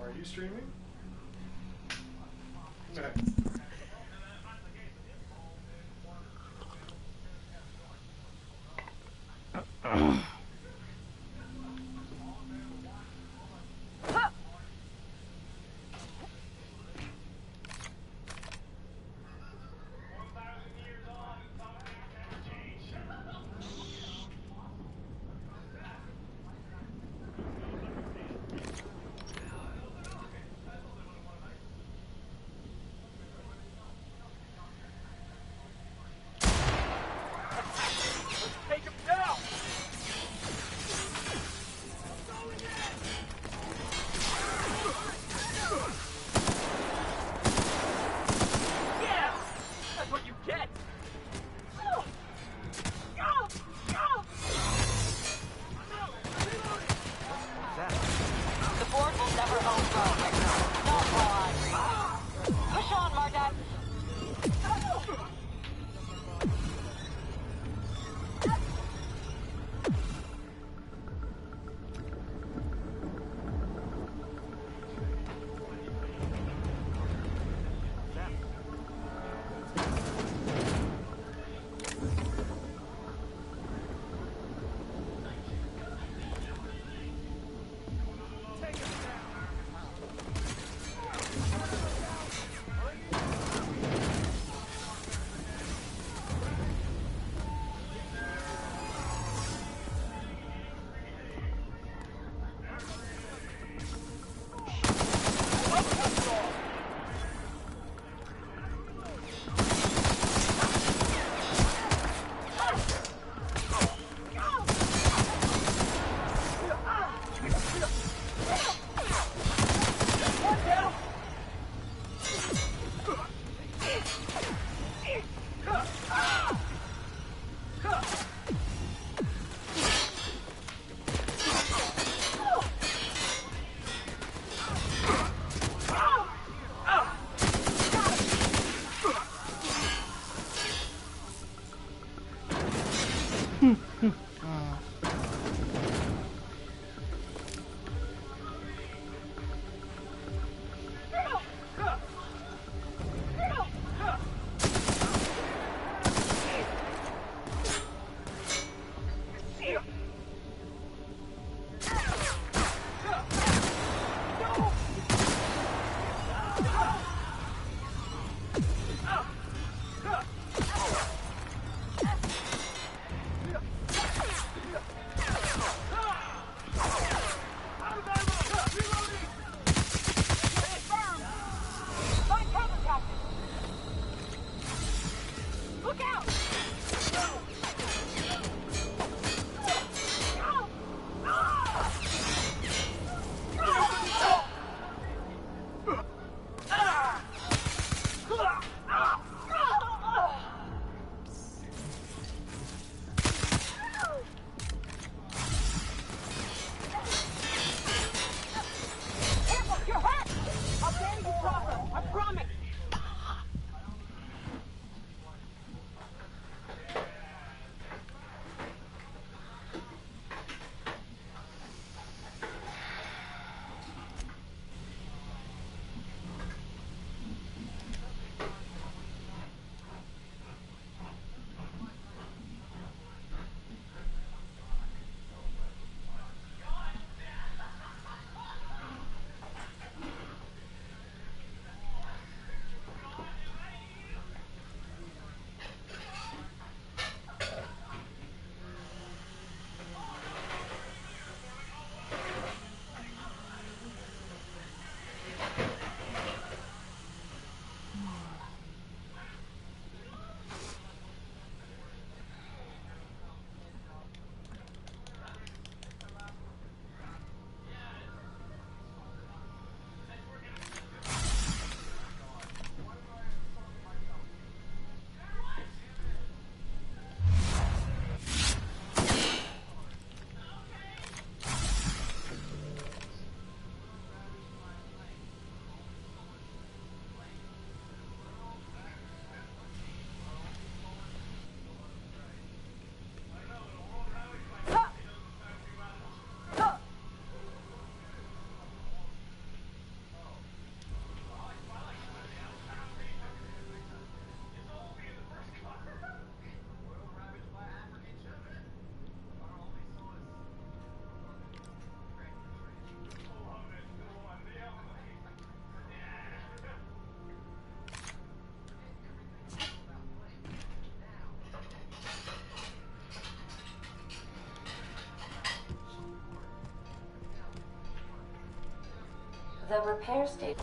Are you streaming? No. The repair station.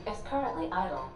Is currently idle.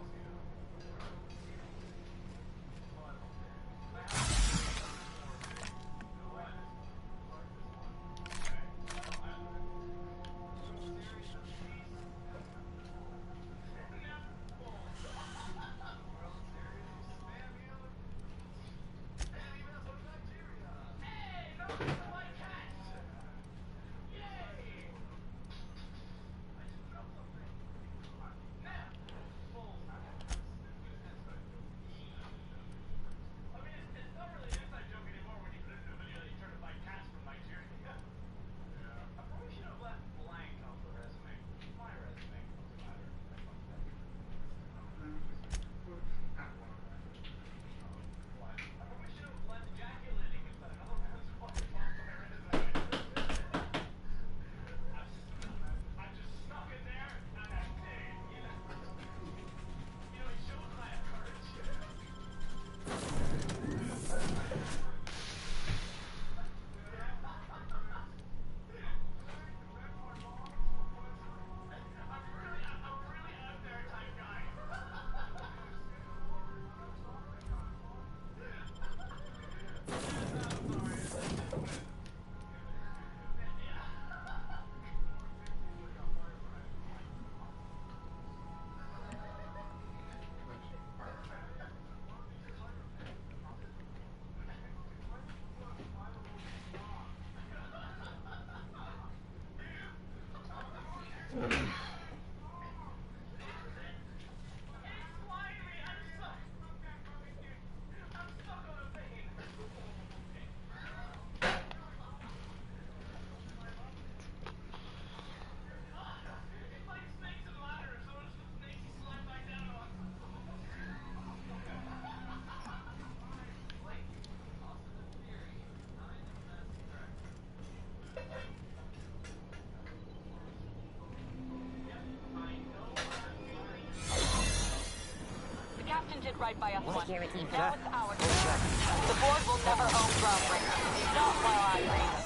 Right by us once. Now it's our turn. The board will never own Groundbreaker. Not while I reign.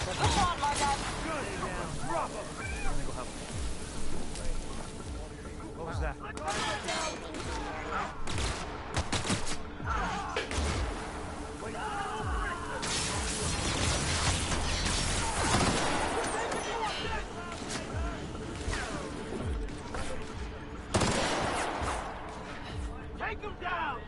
Push on, Margot. Good. Drop him. Let me go help. What was that? Take him down!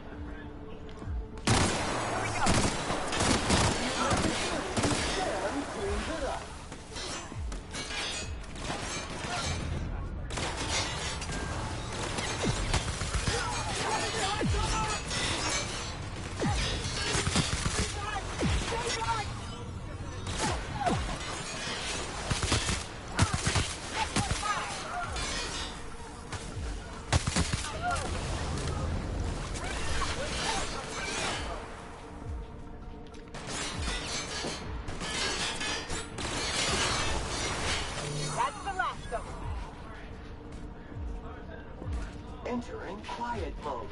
Entering quiet mode.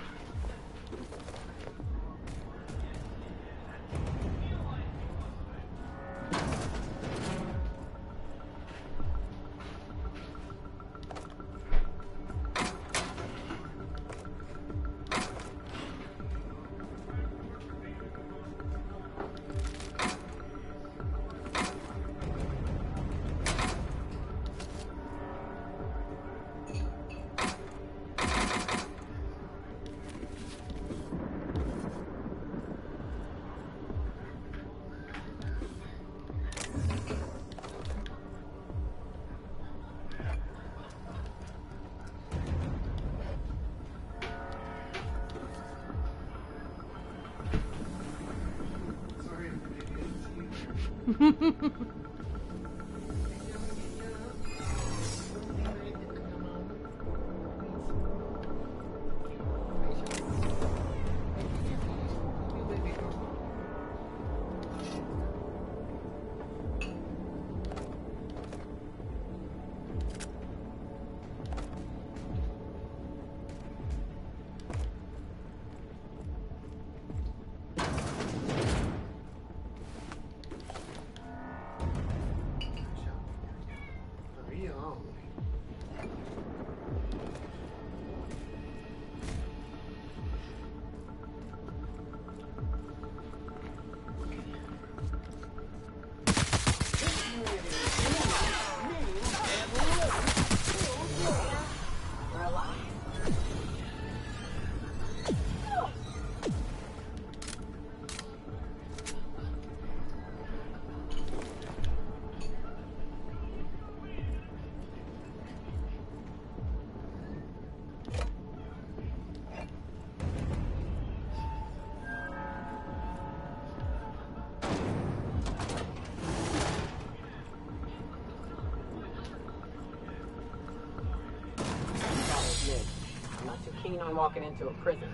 not too keen on walking into a prison.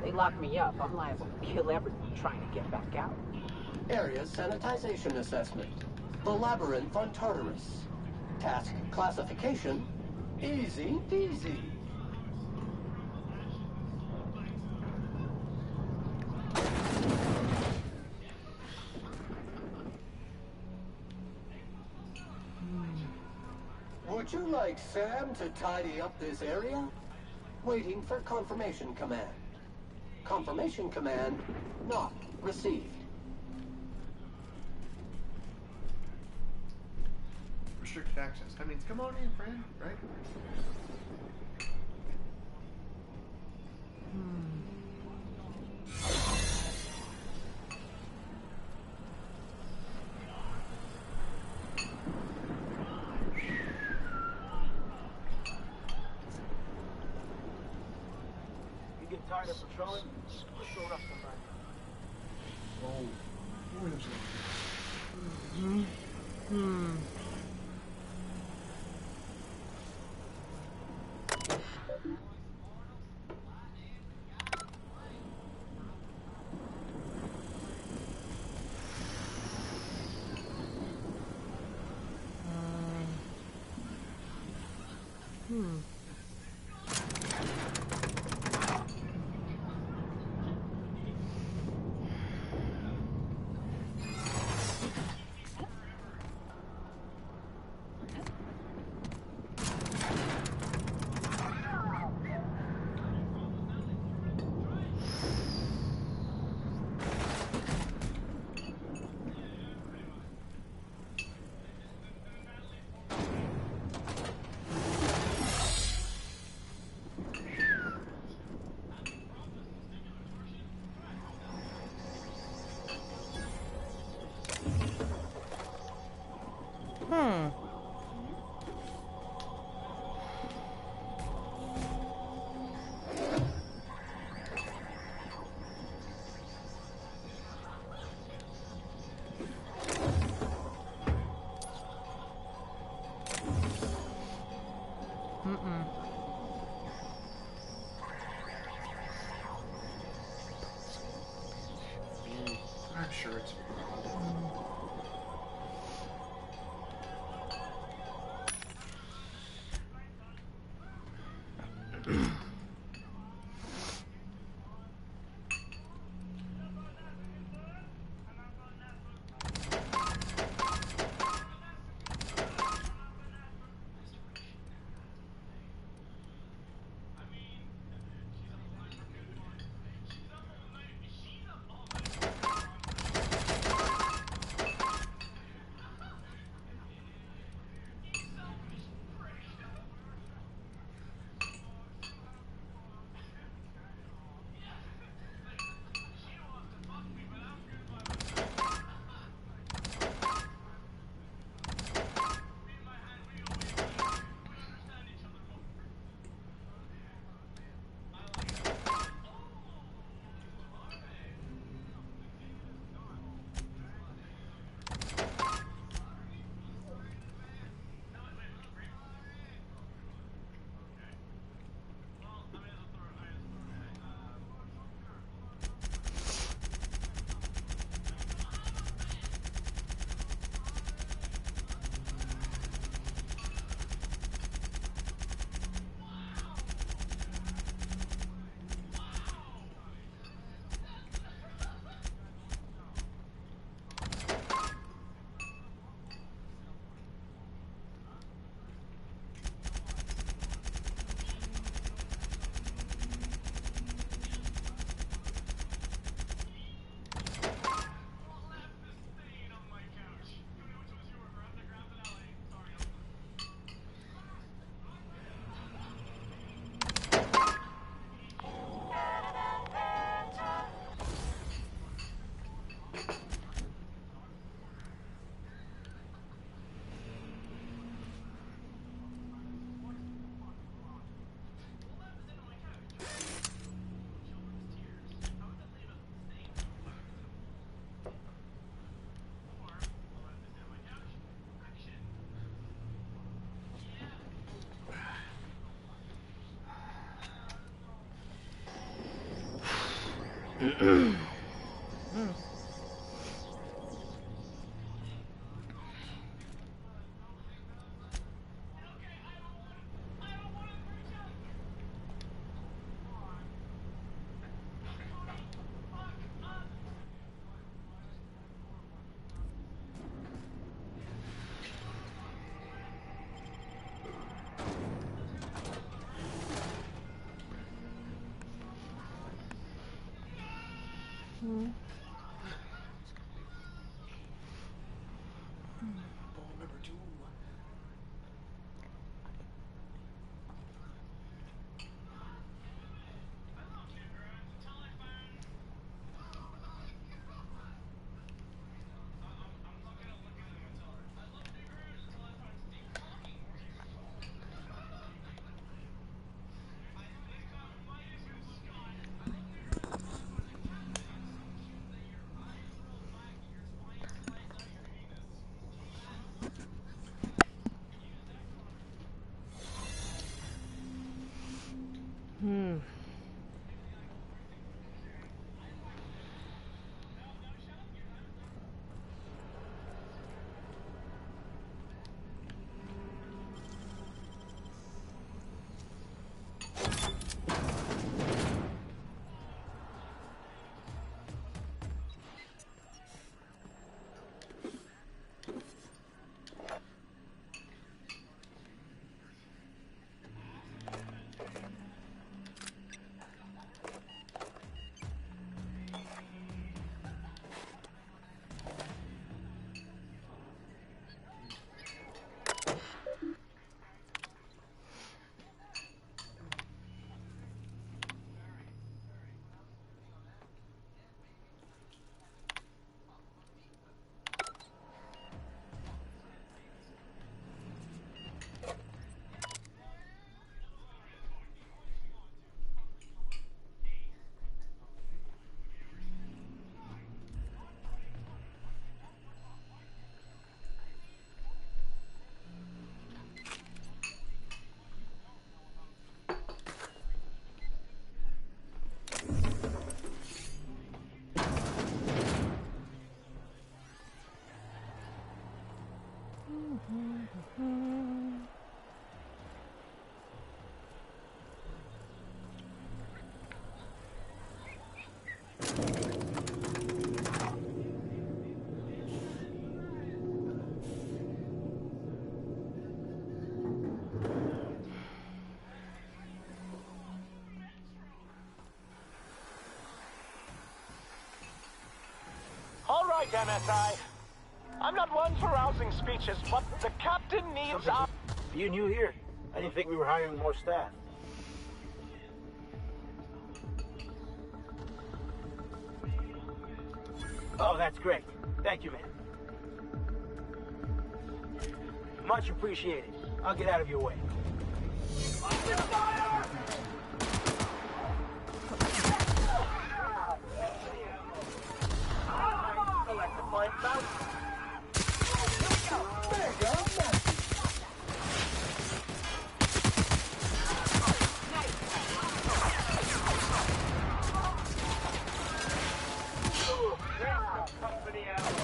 They lock me up, I'm liable to kill everyone trying to get back out. Area sanitization assessment. The labyrinth on Tartarus. Task classification. Easy peasy. Would you like Sam to tidy up this area? Waiting for confirmation command. Confirmation command not received. Restricted access. That means come on in, friend, right? You get tired of patrolling? Let's show up somebody. Oh, who is Ball number 2. All right, MSI. I'm not one for rousing speeches, but the captain needs our... You new here? I didn't think we were hiring more staff. Oh, that's great. Thank you, man. Much appreciated. I'll get out of your way. Under fire! Collect the points out. There you go. company out.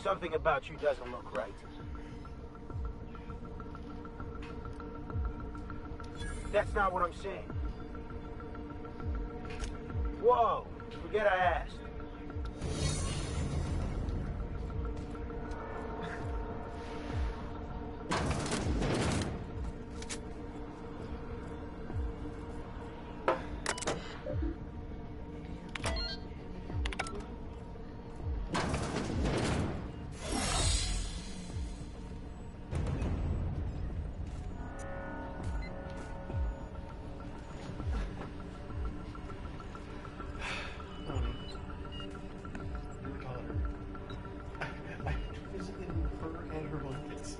Something about you doesn't look right. That's not what I'm saying. Whoa, forget I asked. I have to physically move her and her blankets.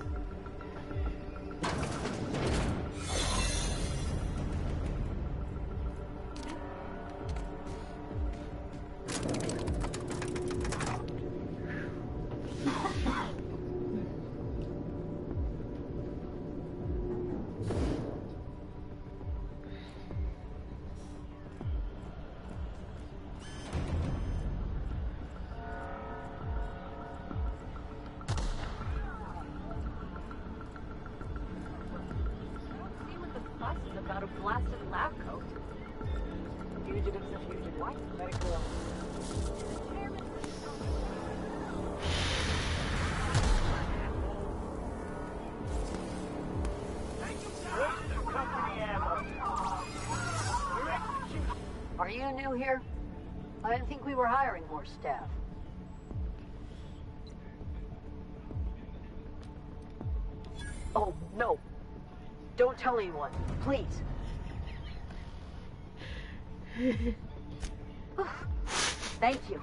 See what the fuss is about a blasted lab coat. Fugitives and fugitive white. Let it go. Company ammo. Are you new here? I didn't think we were hiring more staff. Oh, no. Don't tell anyone, please. Thank you.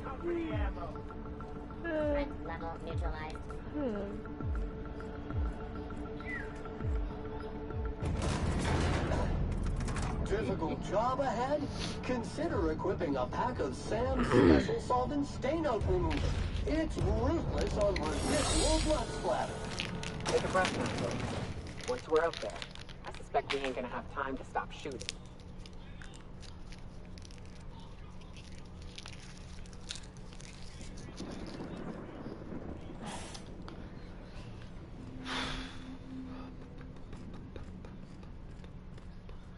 Company ammo. Threat level neutralized. Difficult job ahead? Consider equipping a pack of Sam's special solvent stain-out remover. It's ruthless on residual blood splatter. Take a breath now, folks. Once we're out there, I suspect we ain't gonna have time to stop shooting.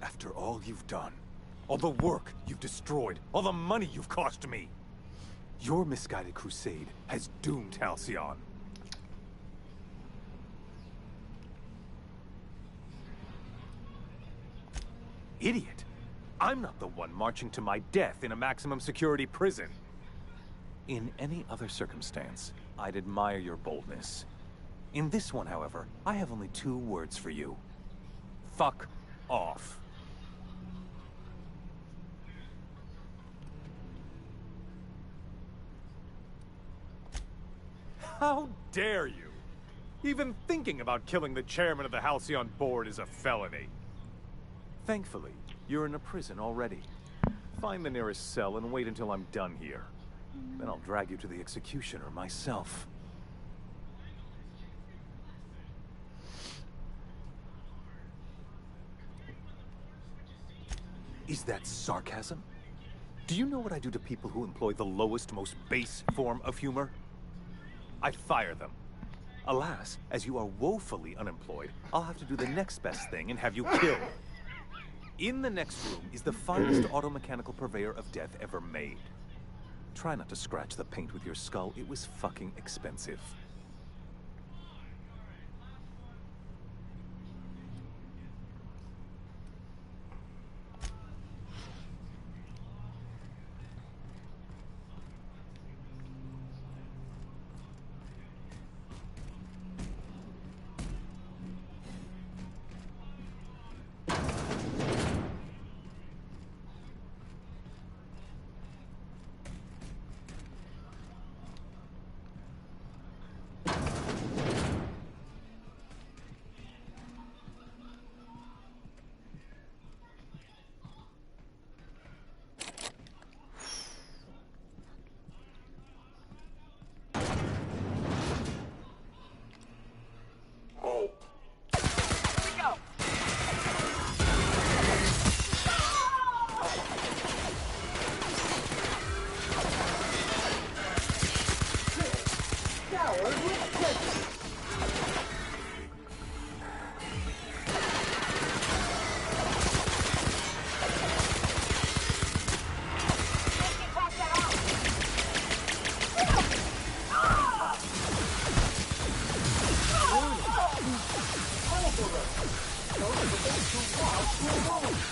After all you've done, all the work you've destroyed, all the money you've cost me, your misguided crusade has doomed Halcyon. Idiot! I'm not the one marching to my death in a maximum security prison. In any other circumstance, I'd admire your boldness. In this one, however, I have only 2 words for you. Fuck off. How dare you? Even thinking about killing the chairman of the Halcyon board is a felony. Thankfully, you're in a prison already. Find the nearest cell and wait until I'm done here. Then I'll drag you to the executioner myself. Is that sarcasm? Do you know what I do to people who employ the lowest, most base form of humor? I fire them. Alas, as you are woefully unemployed, I'll have to do the next best thing and have you killed. In the next room is the finest automechanical purveyor of death ever made. Try not to scratch the paint with your skull. It was fucking expensive. us. Don't forget to wash your wounds.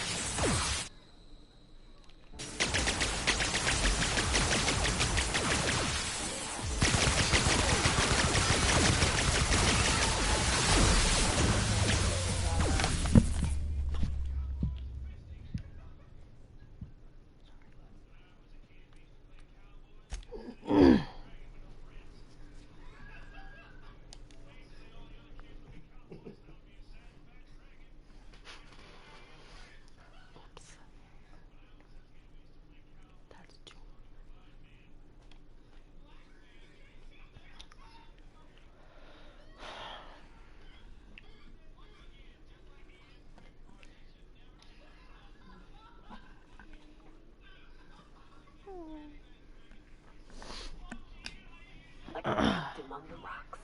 Like among the rocks.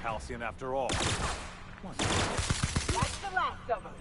Halcyon after all. That's the last of them.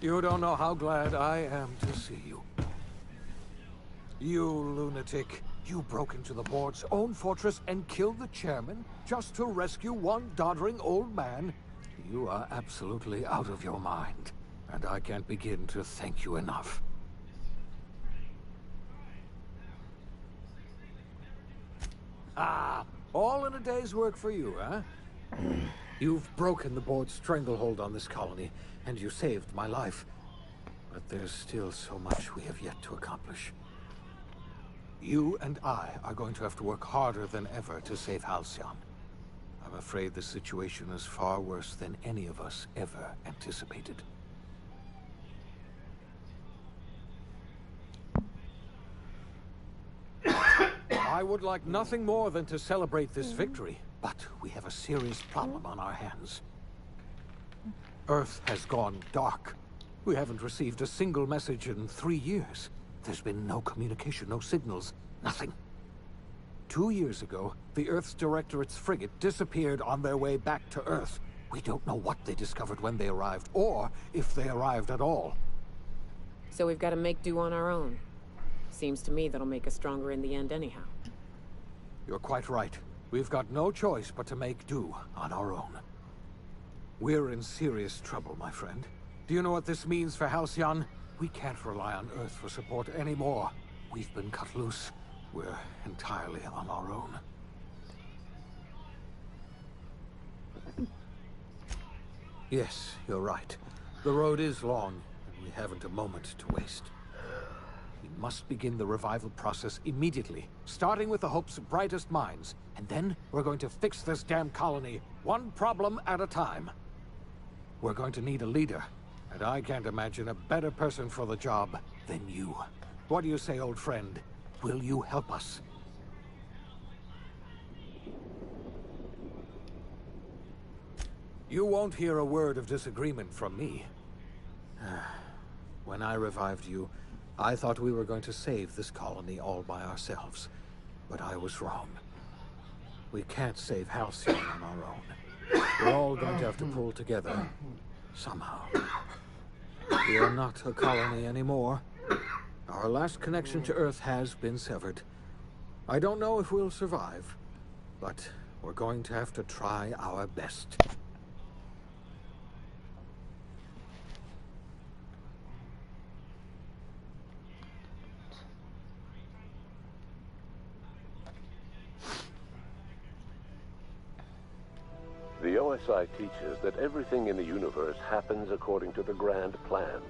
You don't know how glad I am to see you. You lunatic. You broke into the board's own fortress and killed the chairman just to rescue one doddering old man? You are absolutely out of your mind, and I can't begin to thank you enough. Ah, all in a day's work for you, huh? You've broken the board's stranglehold on this colony, and you saved my life. But there's still so much we have yet to accomplish. You and I are going to have to work harder than ever to save Halcyon. I'm afraid the situation is far worse than any of us ever anticipated. I would like nothing more than to celebrate this victory, but we have a serious problem on our hands. Earth has gone dark. We haven't received a single message in 3 years. There's been no communication, no signals, nothing. 2 years ago, the Earth's Directorate's frigate disappeared on their way back to Earth. We don't know what they discovered when they arrived, or if they arrived at all. So we've got to make do on our own. Seems to me that'll make us stronger in the end anyhow. You're quite right. We've got no choice but to make do on our own. We're in serious trouble, my friend. Do you know what this means for Halcyon? We can't rely on Earth for support anymore. We've been cut loose. We're entirely on our own. Yes, you're right. The road is long, and we haven't a moment to waste. We must begin the revival process immediately, starting with the Hope's brightest minds. And then we're going to fix this damn colony, one problem at a time. We're going to need a leader, and I can't imagine a better person for the job than you. What do you say, old friend? Will you help us? You won't hear a word of disagreement from me. When I revived you, I thought we were going to save this colony all by ourselves. But I was wrong. We can't save Halcyon on our own. We're all going to have to pull together, somehow. We are not a colony anymore. Our last connection to Earth has been severed. I don't know if we'll survive, but we're going to have to try our best. The OSI teaches that everything in the universe happens according to the grand plan.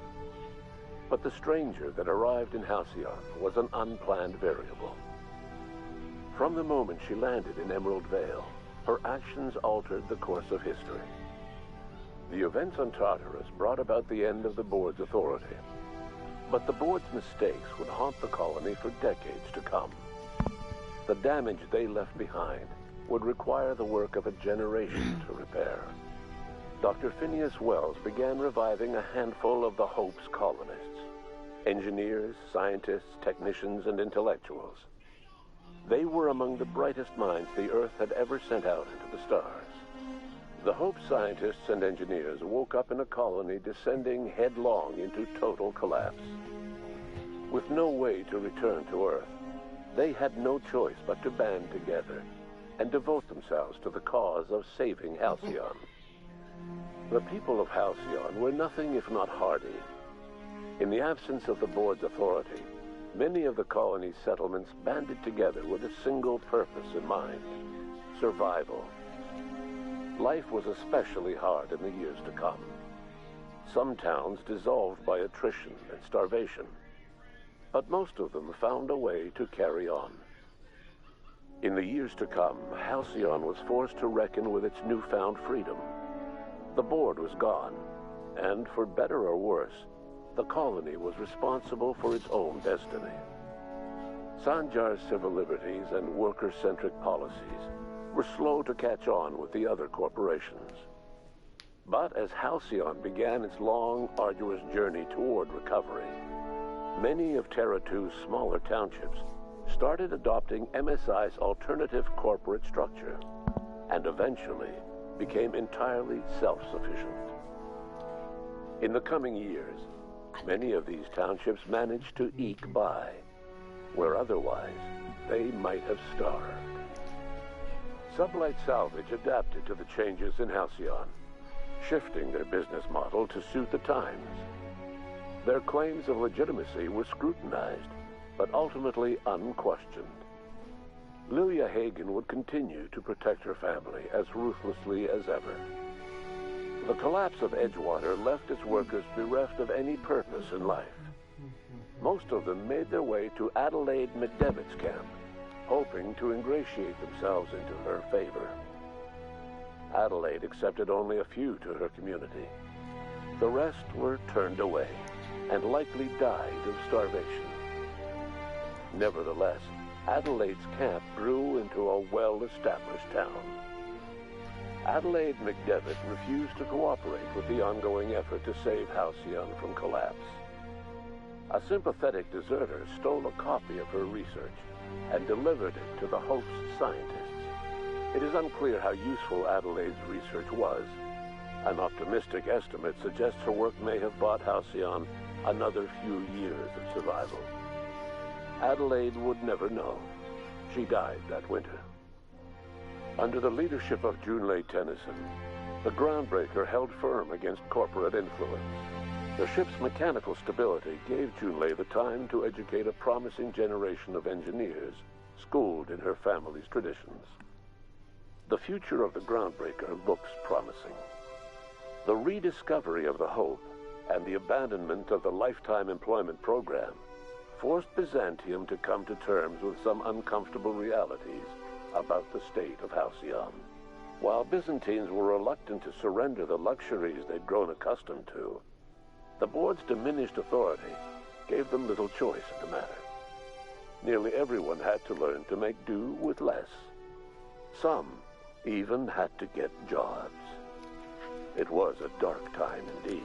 But the stranger that arrived in Halcyon was an unplanned variable. From the moment she landed in Emerald Vale, her actions altered the course of history. The events on Tartarus brought about the end of the board's authority. But the board's mistakes would haunt the colony for decades to come. The damage they left behind would require the work of a generation to repair. Dr. Phineas Wells began reviving a handful of the Hope's colonists. Engineers, scientists, technicians, and intellectuals. They were among the brightest minds the Earth had ever sent out into the stars. The Hope scientists and engineers woke up in a colony descending headlong into total collapse. With no way to return to Earth, they had no choice but to band together and devote themselves to the cause of saving Halcyon. The people of Halcyon were nothing if not hardy. In the absence of the board's authority, many of the colony's settlements banded together with a single purpose in mind: survival. Life was especially hard in the years to come. Some towns dissolved by attrition and starvation, but most of them found a way to carry on. In the years to come, Halcyon was forced to reckon with its newfound freedom. The board was gone, and for better or worse, the colony was responsible for its own destiny. Sanjar's civil liberties and worker-centric policies were slow to catch on with the other corporations. But as Halcyon began its long, arduous journey toward recovery, many of Terra 2's smaller townships started adopting MSI's alternative corporate structure, and eventually became entirely self-sufficient. In the coming years, many of these townships managed to eke by, where otherwise they might have starved. Sublight Salvage adapted to the changes in Halcyon, shifting their business model to suit the times. Their claims of legitimacy were scrutinized, but ultimately unquestioned. Lilia Hagen would continue to protect her family as ruthlessly as ever. The collapse of Edgewater left its workers bereft of any purpose in life. Most of them made their way to Adelaide McDevitt's camp, hoping to ingratiate themselves into her favor. Adelaide accepted only a few to her community. The rest were turned away and likely died of starvation. Nevertheless, Adelaide's camp grew into a well-established town. Adelaide McDevitt refused to cooperate with the ongoing effort to save Halcyon from collapse. A sympathetic deserter stole a copy of her research and delivered it to the Hope's scientists. It is unclear how useful Adelaide's research was. An optimistic estimate suggests her work may have bought Halcyon another few years of survival. Adelaide would never know. She died that winter. Under the leadership of Junlei Tennyson, the Groundbreaker held firm against corporate influence. The ship's mechanical stability gave Junlei the time to educate a promising generation of engineers, schooled in her family's traditions. The future of the Groundbreaker looks promising. The rediscovery of the Hope and the abandonment of the lifetime employment program forced Byzantium to come to terms with some uncomfortable realities about the state of Halcyon. While Byzantines were reluctant to surrender the luxuries they'd grown accustomed to, the board's diminished authority gave them little choice in the matter. Nearly everyone had to learn to make do with less. Some even had to get jobs. It was a dark time indeed.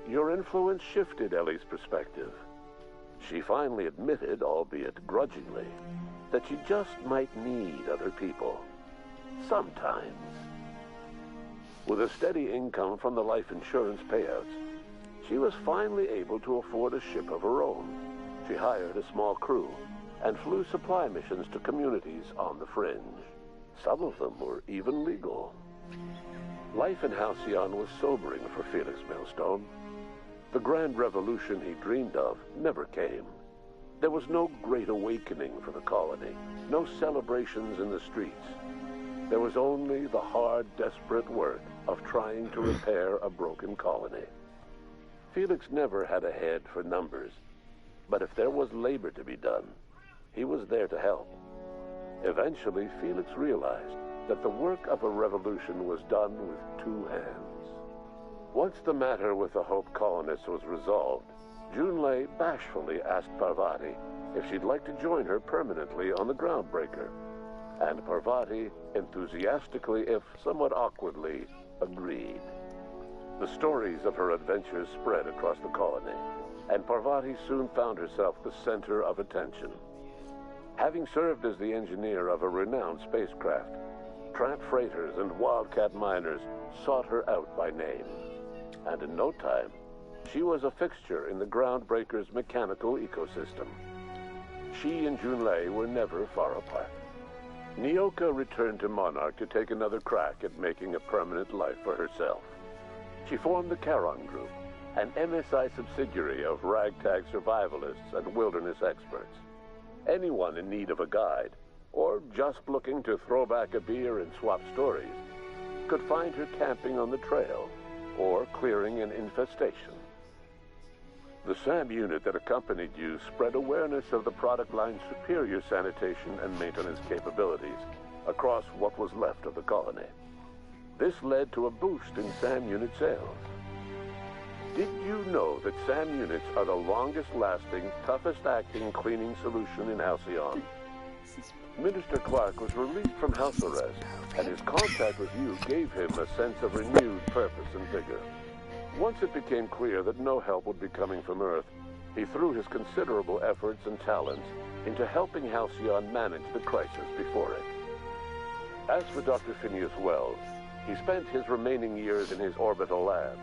Your influence shifted Ellie's perspective. She finally admitted, albeit grudgingly, that she just might need other people. Sometimes. With a steady income from the life insurance payouts, she was finally able to afford a ship of her own. She hired a small crew and flew supply missions to communities on the fringe. Some of them were even legal. Life in Halcyon was sobering for Felix Millstone. The grand revolution he dreamed of never came. There was no great awakening for the colony, no celebrations in the streets. There was only the hard, desperate work of trying to repair a broken colony. Felix never had a head for numbers, but if there was labor to be done, he was there to help. Eventually, Felix realized that the work of a revolution was done with two hands. Once the matter with the Hope colonists was resolved, Junlei bashfully asked Parvati if she'd like to join her permanently on the Groundbreaker, and Parvati enthusiastically, if somewhat awkwardly, agreed. The stories of her adventures spread across the colony, and Parvati soon found herself the center of attention. Having served as the engineer of a renowned spacecraft, tramp freighters and wildcat miners sought her out by name. And in no time, she was a fixture in the Groundbreaker's mechanical ecosystem. She and Junlei were never far apart. Nyoka returned to Monarch to take another crack at making a permanent life for herself. She formed the Charon Group, an MSI subsidiary of ragtag survivalists and wilderness experts. Anyone in need of a guide, or just looking to throw back a beer and swap stories, could find her camping on the trail or clearing an infestation. The SAM unit that accompanied you spread awareness of the product line's superior sanitation and maintenance capabilities across what was left of the colony. This led to a boost in SAM unit sales. Did you know that SAM units are the longest-lasting, toughest-acting cleaning solution in Halcyon? Minister Clark was released from house arrest, and his contact with you gave him a sense of renewed purpose and vigor. Once it became clear that no help would be coming from Earth, he threw his considerable efforts and talents into helping Halcyon manage the crisis before it. As for Dr. Phineas Wells, he spent his remaining years in his orbital lab,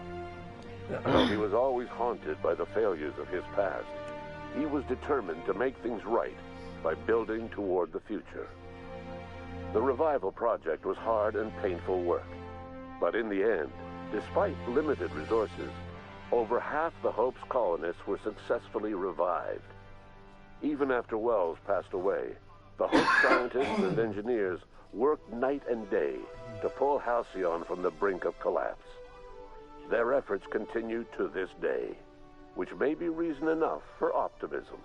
Though he was always haunted by the failures of his past, he was determined to make things right by building toward the future. The revival project was hard and painful work, but in the end, despite limited resources, over half the Hope's colonists were successfully revived. Even after Wells passed away, the Hope scientists and engineers worked night and day to pull Halcyon from the brink of collapse. Their efforts continue to this day, which may be reason enough for optimism.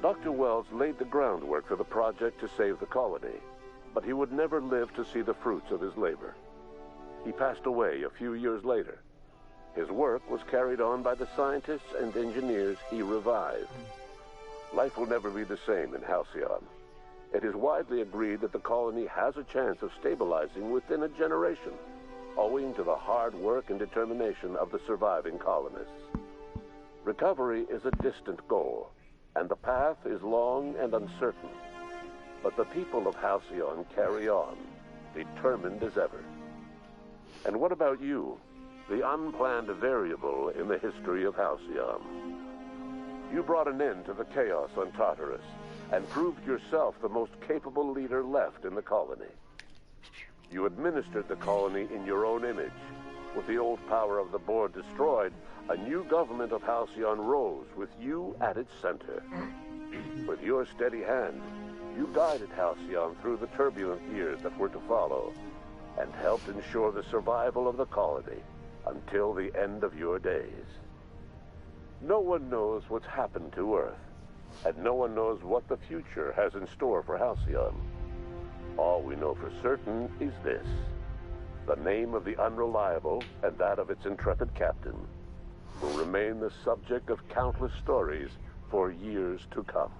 Dr. Wells laid the groundwork for the project to save the colony, but he would never live to see the fruits of his labor. He passed away a few years later. His work was carried on by the scientists and engineers he revived. Life will never be the same in Halcyon. It is widely agreed that the colony has a chance of stabilizing within a generation, owing to the hard work and determination of the surviving colonists. Recovery is a distant goal, and the path is long and uncertain. But the people of Halcyon carry on, determined as ever. And what about you, the unplanned variable in the history of Halcyon? You brought an end to the chaos on Tartarus, and proved yourself the most capable leader left in the colony. You administered the colony in your own image. With the old power of the board destroyed, a new government of Halcyon rose with you at its center. With your steady hand, you guided Halcyon through the turbulent years that were to follow, and helped ensure the survival of the colony until the end of your days. No one knows what's happened to Earth, and no one knows what the future has in store for Halcyon. All we know for certain is this: the name of the Unreliable and that of its intrepid captain will remain the subject of countless stories for years to come.